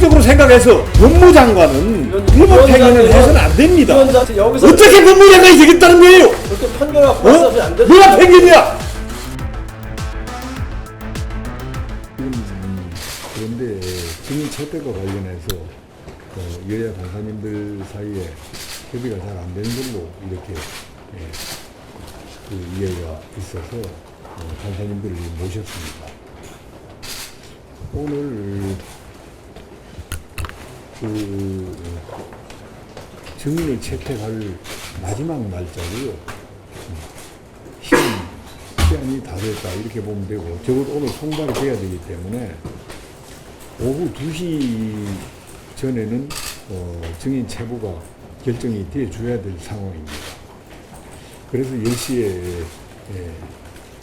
상식적으로 생각해서 법무장관은 일본 팽인을 해서는 안 됩니다. 여기서 어떻게 법무장관이 되겠다는 거예요? 그렇게 판결하고 말씀이 안 되죠. 누가 팽인이야? 그런데 증인 채택과 관련해서 여야 간사님들 사이에 협의가 잘 안 되는 걸로 이렇게 그 이해가 있어서 간사님들을 모셨습니다. 오늘 그 증인을 채택할 마지막 날짜고요. 시간이 다 됐다 이렇게 보면 되고 적어도 오늘 송달이 돼야 되기 때문에 오후 2시 전에는 증인 체부가 결정이 돼 줘야 될 상황입니다. 그래서 10시에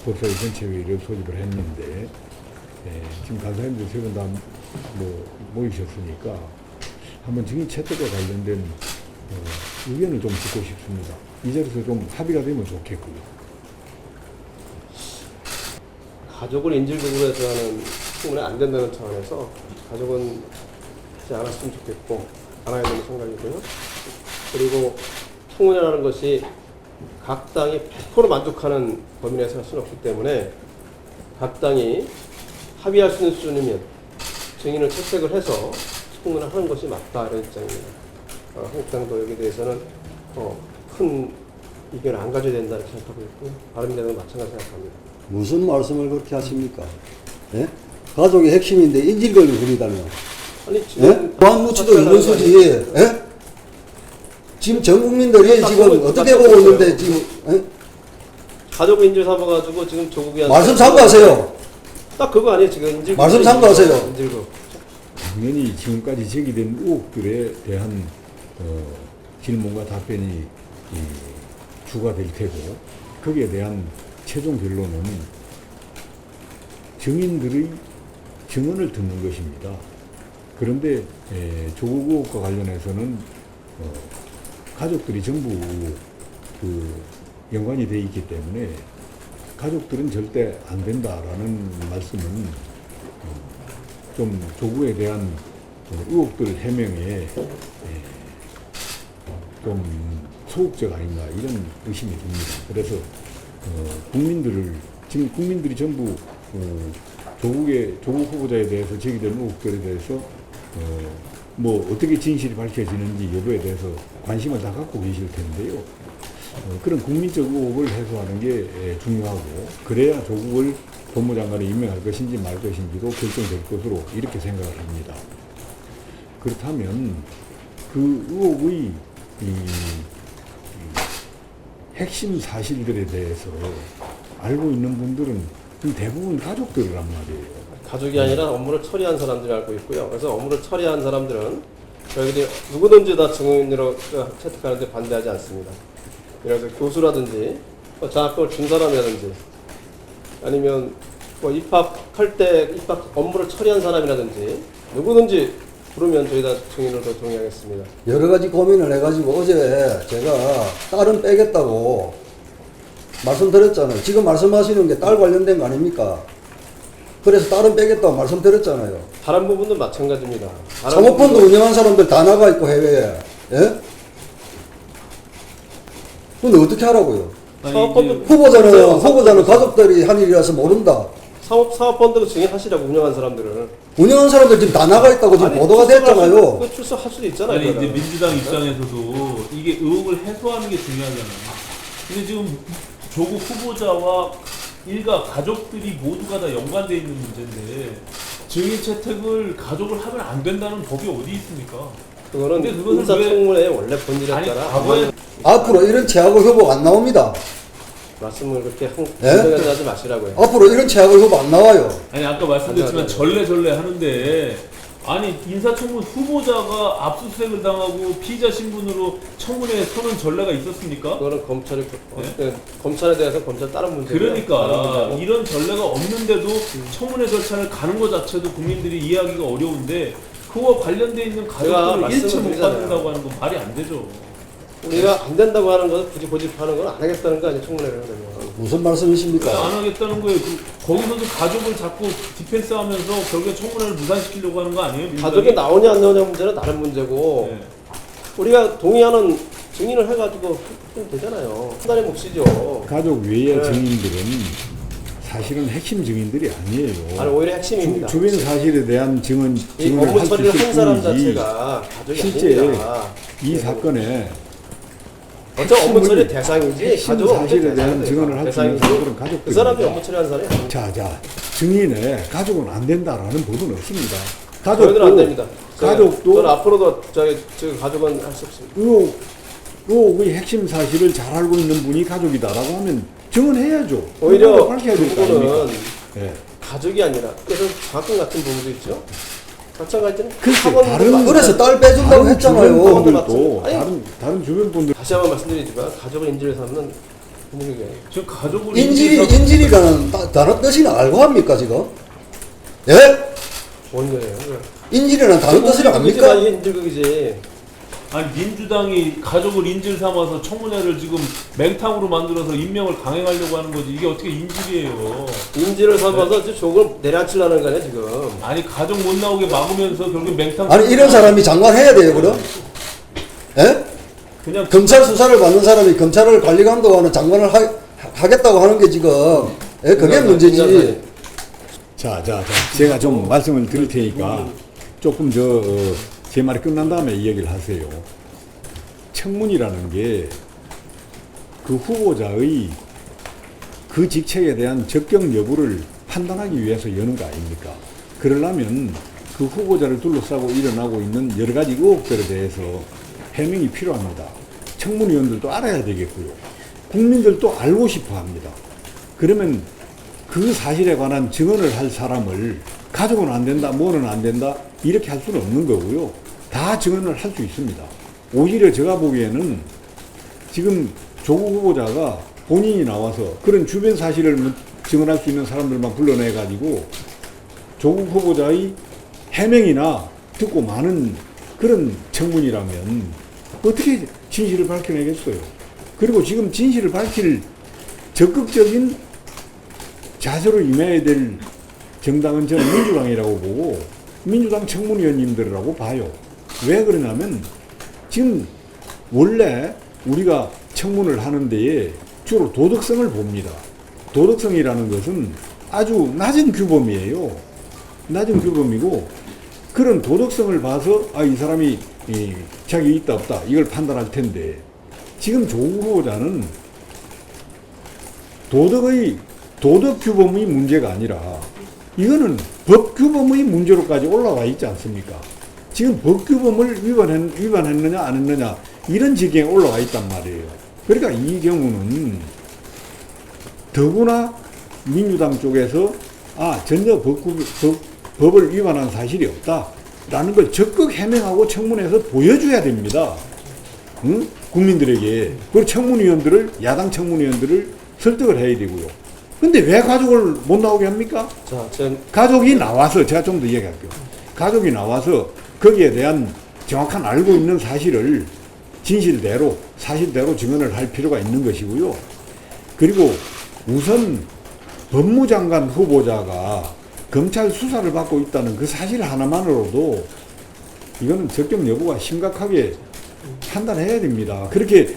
법사위 전체회의를 소집을 했는데 지금 간사님들 세 분 다 모이셨으니까 한번 증인 채택과 관련된 의견을 좀 듣고 싶습니다. 이 자리에서 좀 합의가 되면 좋겠고요. 가족을 인질극으로 해서 하는 충분히 안 된다는 차원에서 가족은 하지 않았으면 좋겠고 안 해야 되는 생각이고요. 그리고 청문회라는 것이 각 당이 100% 만족하는 범위 내에서 할 수는 없기 때문에 각 당이 합의할 수 있는 수준이면 증인을 채택을 해서 청문회를 하는 것이 맞다 이런 입장입니다. 한국당도 여기에 대해서는 큰 의견을 안 가져야 된다 이렇게 생각하고 있고 바른미래당도 마찬가지 생각합니다. 무슨 말씀을 그렇게 하십니까? 예? 가족의 핵심인데 인질극을 부리다며. 아니 지금 예? 무한무치도 있는 소지. 예? 지금 전 국민들이 지금 어떻게 보고 있는데 지금 예? 가족 인질 삼아가지고 지금 조국이 말씀 참고하세요. 딱 그거 아니에요 지금 인질 말씀 참고하세요. 인질극. 당연히 지금까지 제기된 의혹들에 대한 질문과 답변이 주가 될 테고 거기에 대한 최종 결론은 증인들의 증언을 듣는 것입니다. 그런데 조국 의혹과 관련해서는 가족들이 전부 그 연관이 되어 있기 때문에 가족들은 절대 안 된다라는 말씀은 좀 조국에 대한 의혹들 해명에 좀 소극적 아닌가 이런 의심이 듭니다. 그래서 지금 국민들이 전부 조국 후보자에 대해서 제기된 의혹들에 대해서 어떻게 진실이 밝혀지는지 여부에 대해서 관심을 다 갖고 계실 텐데요. 그런 국민적 의혹을 해소하는 게 중요하고 그래야 조국을 법무장관에 임명할 것인지 말 것인지도 결정될 것으로 이렇게 생각을 합니다. 그렇다면 그 의혹의 핵심 사실들에 대해서 알고 있는 분들은 대부분 가족들이란 말이에요. 가족이 아니라 업무를 처리한 사람들이 알고 있고요. 그래서 업무를 처리한 사람들은 저희들이 누구든지 다 증인으로 채택하는데 반대하지 않습니다. 그래서 교수라든지 장학금을 준 사람이라든지 아니면 입학할 때 입학 업무를 처리한 사람이라든지 누구든지 부르면 저희 다 증인으로 동의하겠습니다. 여러 가지 고민을 해가지고 어제 제가 딸은 빼겠다고 말씀드렸잖아요. 지금 말씀하시는 게 딸 관련된 거 아닙니까? 그래서 딸은 빼겠다고 말씀드렸잖아요. 다른 부분도 마찬가지입니다. 사모펀드 운영한 사람들 다 나가 있고 해외에. 예? 근데 어떻게 하라고요? 후보자는 가족들이 한 일이라서 모른다. 사업펀드 증인하시라고 운영한 사람들은. 운영한 사람들 지금 다 나가 있다고 지금 보도가 됐잖아요. 출석할 수도 있잖아요. 아니 이제 민주당 입장에서도 이게 의혹을 해소하는 게 중요하잖아요. 근데 지금 조국 후보자와 일가 가족들이 모두가 다 연관되어 있는 문제인데 증인 채택을 가족을 하면 안 된다는 법이 어디 있습니까? 그거는 인사청문회의 원래 본질이었잖아. 과거에 앞으로 이런 최악의 후보가 안 나옵니다. 말씀을 그렇게 예? 하지 마시라고요. 앞으로 이런 최악의 후보 안 나와요. 아니 아까 말씀드렸지만 전례 하는데 아니 인사청문 후보자가 압수수색을 당하고 피의자 신분으로 청문회에 서는 전례가 있었습니까? 그거는 검찰에 대해서 검찰 다른 문제예요. 그러니까 이런 전례가 없는데도 청문회 절차를 가는 것 자체도 국민들이 이해하기가 어려운데 그와 관련돼 있는 가족들을 일체 못 받는다고 하는 건 말이 안 되죠. 우리가 안 된다고 하는 것은 굳이 고집하는 건 안 하겠다는 거 아니에요, 청문회를 하면. 무슨 말씀이십니까? 안 하겠다는 거예요. 거기서도 가족을 자꾸 디펜스하면서 결국에 청문회를 무산시키려고 하는 거 아니에요? 민주당이? 가족이 나오냐 안 나오냐 문제는 다른 문제고 네. 우리가 동의하는 증인을 해가지고 하면 되잖아요. 판단의 몫이죠. 가족 외의 네. 증인들은 사실은 핵심 증인들이 아니에요. 아니 오히려 핵심입니다. 주변 사실에 대한 증언을 이 업무 할수 처리를 있을 한 사람 뿐이지 자체가 가족이 실제 아닙니다. 이 사건에 어차피 업무 처리 핵심을- 대상이지 핵심 가족은 사실에 대한 대상이에요. 증언을 할 수 있는 대상이지. 사람들은 그 가족들입니다. 사람이 업무 처리한 사람이 아닙니다. 자, 증인의 가족은 안 된다라는 법은 없습니다. 저희들은 안 됩니다. 가족도 저는 앞으로도 저희 가족은 할 수 없습니다. 의혹의 핵심 사실을 잘 알고 있는 분이 가족이다라고 하면 증언해야죠. 오히려 그걸 밝혀야 될 거 아닙니까? 그분은 예. 가족이 아니라 그래서 가끔 같은 부분도 있죠. 마찬가지는 글쎄, 학원도 다른- 마찬가지. 그래서 딸 빼준다고 다른 했잖아요. 주변 분들도 아니. 다른 주변 분들 다시 한번 말씀드리지만 가족을 인질해서 하는 분위기예요. 지금 가족을 인질이라는 다른 뜻이 알고 합니까 지금? 예? 뭔 거예요? 인질이라는 다른 뜻을 압니까? 이게 인질극이지. 아니 민주당이 가족을 인질 삼아서 청문회를 지금 맹탕으로 만들어서 임명을 강행하려고 하는 거지. 이게 어떻게 인질이에요? 인질을 삼아서 지금 조금 내려앉히려는 거네 지금. 아니 가족 못 나오게 막으면서 결국 맹탕. 아니 이런 사람이 장관해야 돼요 그럼? 예? 그냥 검찰 수사를 받는 사람이 검찰을 관리 감독하는 장관을 하겠다고 하는 게 지금 예? 그게 문제지. 자, 제가 좀 말씀을 드릴 테니까 조금 제 말이 끝난 다음에 이야기를 하세요. 청문이라는 게 그 후보자의 그 직책에 대한 적격 여부를 판단하기 위해서 여는 거 아닙니까? 그러려면 그 후보자를 둘러싸고 일어나고 있는 여러 가지 의혹들에 대해서 해명이 필요합니다. 청문위원들도 알아야 되겠고요. 국민들도 알고 싶어 합니다. 그러면 그 사실에 관한 증언을 할 사람을 가족은 안 된다, 뭐는 안 된다, 이렇게 할 수는 없는 거고요. 다 증언을 할 수 있습니다. 오히려 제가 보기에는 지금 조국 후보자가 본인이 나와서 그런 주변 사실을 증언할 수 있는 사람들만 불러내가지고 조국 후보자의 해명이나 듣고 많은 그런 청문이라면 어떻게 진실을 밝혀내겠어요? 그리고 지금 진실을 밝힐 적극적인 자세로 임해야 될 정당은 저는 민주당이라고 보고 민주당 청문위원님들이라고 봐요. 왜 그러냐면 지금 원래 우리가 청문을 하는 데에 주로 도덕성을 봅니다. 도덕성이라는 것은 아주 낮은 규범이에요. 낮은 규범이고 그런 도덕성을 봐서 이 사람이 자격이 있다 없다 이걸 판단할 텐데 지금 조국 후보자는 도덕 규범의 문제가 아니라 이거는 법 규범의 문제로까지 올라와 있지 않습니까? 지금 법 규범을 위반했느냐 안 했느냐 이런 지경에 올라와 있단 말이에요. 그러니까 이 경우는 더구나 민주당 쪽에서 전혀 법을 위반한 사실이 없다라는 걸 적극 해명하고 청문회에서 보여줘야 됩니다. 응? 국민들에게. 그리고 청문위원들을 야당 청문위원들을 설득을 해야 되고요. 근데 왜 가족을 못 나오게 합니까? 자, 가족이 나와서 제가 좀 더 이야기할게요. 가족이 나와서 거기에 대한 정확한 알고 있는 사실을 진실대로 사실대로 증언을 할 필요가 있는 것이고요. 그리고 우선 법무장관 후보자가 검찰 수사를 받고 있다는 그 사실 하나만으로도 이거는 적격 여부가 심각하게 판단해야 됩니다. 그렇게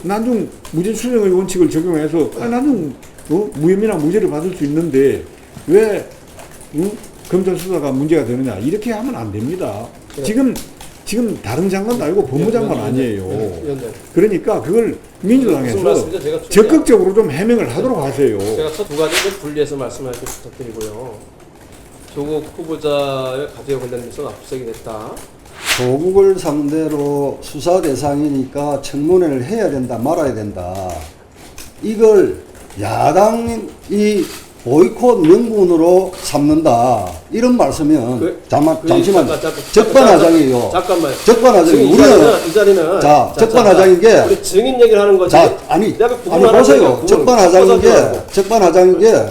난중 무죄 추정의 원칙을 적용해서 난중 무혐의나 무죄를 받을 수 있는데 왜 검찰 수사가 문제가 되느냐 이렇게 하면 안 됩니다. 지금 다른 장관도 아니고 법무장관 아니에요. 그러니까 그걸 민주당에서 적극적으로 좀 해명을 하도록 하세요. 제가 두 가지 좀 분리해서 말씀하시 부탁드리고요. 조국 후보자의 가족에 관련해서 압수수색이 됐다. 조국을 상대로 수사 대상이니까 청문회를 해야 된다 말아야 된다. 이걸 야당이 보이콧 명분으로 삼는다. 이런 말씀이면 잠시만 적반하장이에요. 잠깐만요. 적반하장이 이 자리는 적반하장인 게 우리 증인 얘기를 하는 거지. 아니 보세요. 적반하장인 게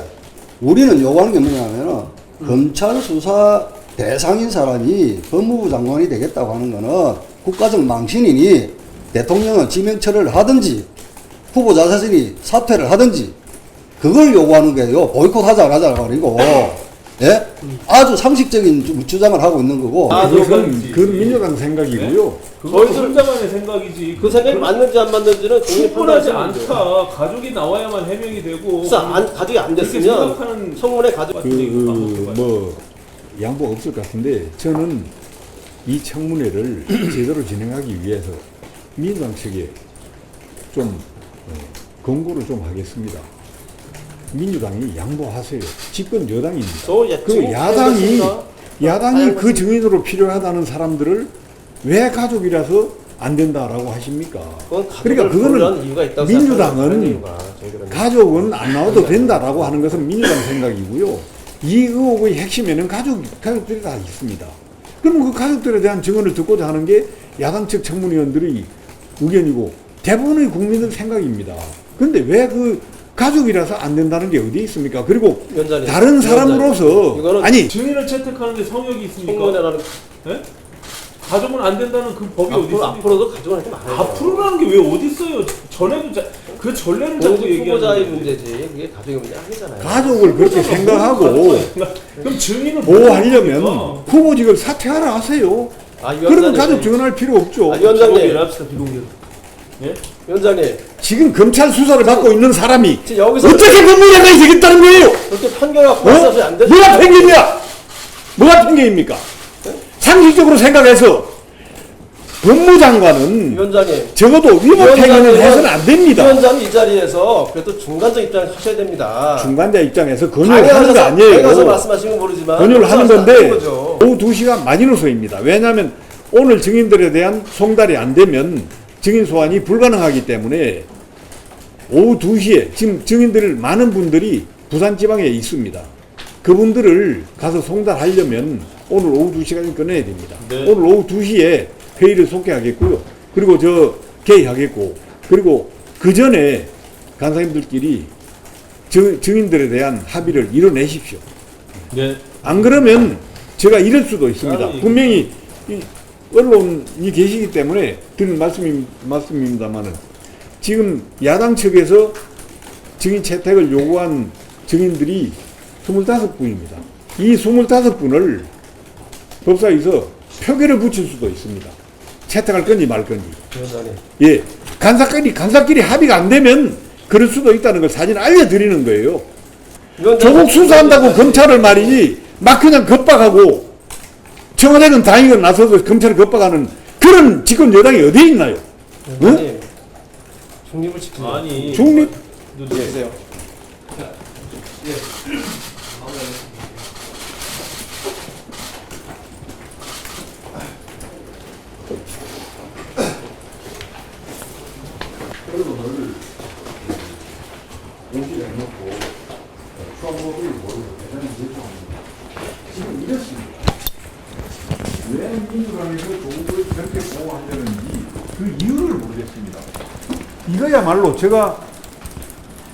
우리는 요구하는 게 뭐냐면은 검찰 수사 대상인 사람이 법무부 장관이 되겠다고 하는 거는 국가적 망신이니 대통령은 지명처를 하든지 후보자 자신이 사퇴를 하든지 그걸 요구하는 게요. 보이콧하자 안 하자가 아니고, 예? 아주 상식적인 주장을 하고 있는 거고. 아, 그것은 그 민주당 생각이고요. 그거 저희들- 혼자만의 생각이지. 그 생각이 맞는지 안 맞는지는 국민이 충분하지 판단하시면 돼요. 않다. 가족이 나와야만 해명이 되고. 그래서 가족이 안 그렇게 됐으면 생각하는 청문회 가족 뭐 양보가 없을 것 같은데 저는 이 청문회를 제대로 진행하기 위해서 민주당 측에 좀 권고를 좀 하겠습니다. 민주당이 양보하세요. 집권 여당입니다. 그 야당이 그 증인으로 필요하다는 사람들을 왜 가족이라서 안 된다라고 하십니까? 그러니까 그거는 민주당은 가족은 안 나와도 된다라고 하는 것은 민주당 생각이고요. 이 의혹의 핵심에는 가족들이 다 있습니다. 그럼 그 가족들에 대한 증언을 듣고자 하는 게 야당 측 청문위원들의 의견이고 대부분의 국민들 생각입니다. 그런데 왜 그 가족이라서 안 된다는 게 어디 있습니까? 그리고 위원장님, 다른 사람으로서 이거는 아니 증인을 채택하는데 성역이 있습니까? 청문회라는 예? 가족은 안 된다는 그 법이 어디 있습니까? 앞으로도 가족은 하지 말아요. 앞으로라는 게 왜 어디 있어요? 전에도 그 전례를 자꾸 공직 후보자의 얘기하는 문제지 그게 가족의 문제 아니잖아요. 가족을 그렇게 생각하고 그럼 증인을 보호하려면 뭡니까? 후보직을 사퇴하라 하세요. 아, 그러면 가족 증언할 필요 없죠. 위원장님, 비공개를 합시다. 비공개로. 예? 위원장님, 지금 검찰 수사를 받고 있는 사람이 지금 여기서 어떻게 법무장관이 되겠다는 거예요? 그렇게 판결하고 말씀하시면 안 되죠. 뭐가 편견이야? 뭐가 편견입니까? 상식적으로 생각해서 법무장관은 위원장님, 적어도 위법 행위는 해서는 안 됩니다. 위원장이 이 자리에서 그래도 중간적 입장을 하셔야 됩니다. 중간자 입장에서 권유를 하는 거 가서 아니에요. 말씀하시는 건 모르지만 권유를 하는 말씀하시는 건데 거죠. 오후 2시가 마지노선입니다. 왜냐하면 오늘 증인들에 대한 송달이 안 되면 증인 소환이 불가능하기 때문에 오후 2시에 지금 증인들 많은 분들이 부산 지방에 있습니다. 그분들을 가서 송달하려면 오늘 오후 2시까지 끝내야 됩니다. 네. 오늘 오후 2시에 회의를 속개하겠고요. 그리고 개의하겠고 그리고 그 전에 간사님들끼리 증인들에 대한 합의를 이뤄내십시오. 네. 안 그러면 제가 이럴 수도 있습니다. 아니, 분명히 이 언론이 계시기 때문에 드리는 말씀입니다만은 지금 야당 측에서 증인 채택을 요구한 증인들이 25분입니다. 이 25분을 법사위에서 표결을 붙일 수도 있습니다. 채택할 건지 말 건지. 위원장님, 예. 간사끼리 합의가 안 되면 그럴 수도 있다는 걸 사실 알려드리는 거예요. 조국 수사한다고 검찰을 말이지 막 그냥 겁박하고 청와대는 당연히 나서서 검찰을 겁박하는 그런 집권 여당이 어디에 있나요? 위원장님, 중립을 지키세요. 아니. 중립? 주세요. 공시를 해놓고 수학법을 모르고 대단히 죄송합니다. 지금 이렇습니다. 왜 민주당에서 조국을 그렇게 보호하려는지 그 이유를 모르겠습니다. 이거야말로 제가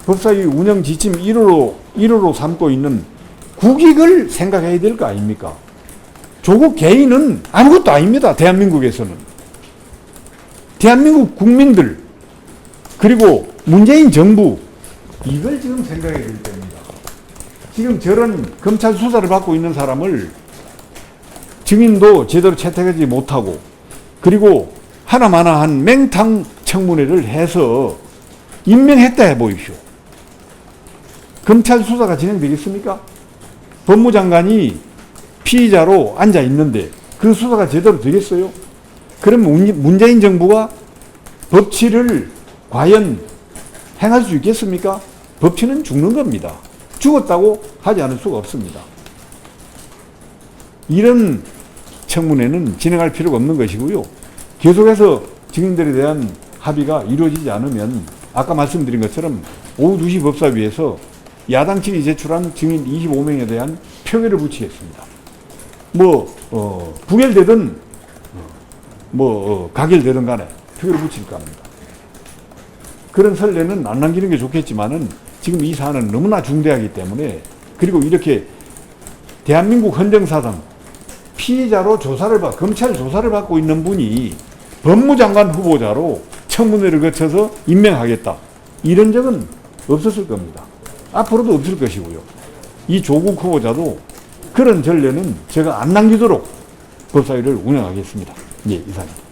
법사위 운영 지침 1호로 삼고 있는 국익을 생각해야 될 거 아닙니까? 조국 개인은 아무것도 아닙니다. 대한민국에서는. 대한민국 국민들 그리고 문재인 정부 이걸 지금 생각해야 될 때입니다. 지금 저런 검찰 수사를 받고 있는 사람을 증인도 제대로 채택하지 못하고 그리고 하나마나한 맹탕 청문회를 해서 임명했다 해보십시오. 검찰 수사가 진행되겠습니까? 법무장관이 피의자로 앉아 있는데 그 수사가 제대로 되겠어요? 그러면 문재인 정부가 법치를 과연 행할 수 있겠습니까? 법치는 죽는 겁니다. 죽었다고 하지 않을 수가 없습니다. 이런 청문회는 진행할 필요가 없는 것이고요. 계속해서 증인들에 대한 합의가 이루어지지 않으면 아까 말씀드린 것처럼 오후 2시 법사위에서 야당 측이 제출한 증인 25명에 대한 표결을 붙이겠습니다. 부결되든 가결되든 간에 표결을 붙일까 합니다. 그런 선례는 안 남기는 게 좋겠지만은 지금 이 사안은 너무나 중대하기 때문에 그리고 이렇게 대한민국 헌정사상 피의자로 검찰 조사를 받고 있는 분이 법무장관 후보자로 청문회를 거쳐서 임명하겠다. 이런 적은 없었을 겁니다. 앞으로도 없을 것이고요. 이 조국 후보자도 그런 전례는 제가 안 남기도록 법사위를 운영하겠습니다. 예, 이상입니다.